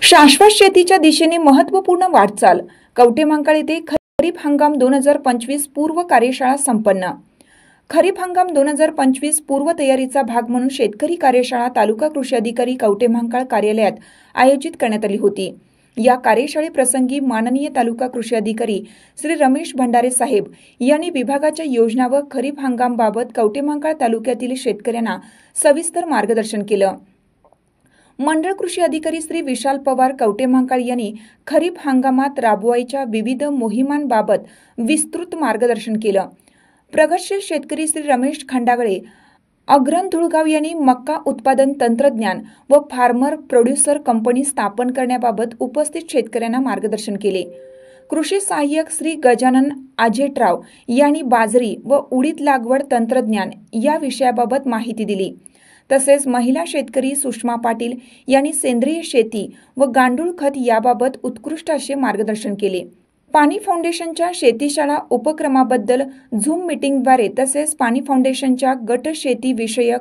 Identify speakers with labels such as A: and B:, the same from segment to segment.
A: शाश्वत शेतीच्या दिशेने महत्त्वपूर्ण वाटचाल. कवठेमहांकाळ येथे खरीप हंगाम 2025 पूर्व कार्यशाळा संपन्न. खरीप हंगाम 2025 पूर्व तयारीचा भाग म्हणून शेतकरी कार्यशाळा तालुका कृषी अधिकारी कवठेमहांकाळ कार्यालयात आयोजित करण्यात आली होती. या कार्यशाळेप्रसंगी माननीय तालुका कृषी अधिकारी श्री रमेश भंडारे साहेब यांनी विभागाच्या योजना व खरीप हंगाम बाबत कवठेमहांकाळ तालुक्यातील शेतकऱ्यांना सविस्तर मार्गदर्शन केलं. मंडळ कृषी अधिकारी श्री विशाल पवार कवठेमहांकाळ यांनी खरीप हंगामात राबवायच्या विविध मोहिमांबाबत विस्तृत मार्गदर्शन केलं. प्रगतशील शेतकरी श्री रमेश खंडागळे अग्रण धुळगाव यांनी मक्का उत्पादन तंत्रज्ञान व फार्मर प्रोड्युसर कंपनी स्थापन करण्याबाबत उपस्थित शेतकऱ्यांना मार्गदर्शन केले. कृषी सहाय्यक श्री गजानन आजेटराव यांनी बाजरी व उडीद लागवड तंत्रज्ञान या विषयाबाबत माहिती दिली. तसेच महिला शेतकरी सुषमा पाटील यांनी सेंद्रिय शेती व गांडूळ खत याबाबत उत्कृष्ट असे मार्गदर्शन केले. पाणी फाउंडेशनच्या शेतीशाळा उपक्रमाबद्दल झूम मीटिंगद्वारे तसेच पाणी फाउंडेशनच्या गट शेती विषयक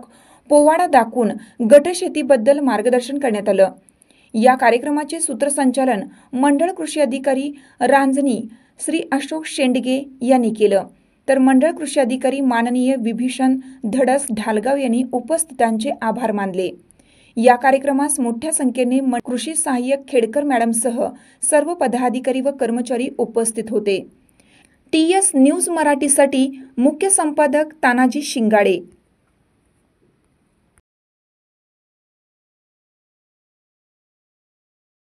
A: पोवाडा दाखवून गट शेतीबद्दल मार्गदर्शन करण्यात आलं. या कार्यक्रमाचे सूत्रसंचालन मंडळ कृषी अधिकारी रांजणी श्री अशोक शेंडगे यांनी केलं. तर मंडळ कृषी अधिकारी माननीय विभीषण धडस ढालगाव यांनी उपस्थितांचे आभार मानले. या कार्यक्रमास मोठ्या संख्येने कृषी सहाय्यक खेडकर मॅडमसह सर्व पदाधिकारी व कर्मचारी उपस्थित होते. TS न्यूज मराठीसाठी मुख्य संपादक तानाजी शिंगाडे.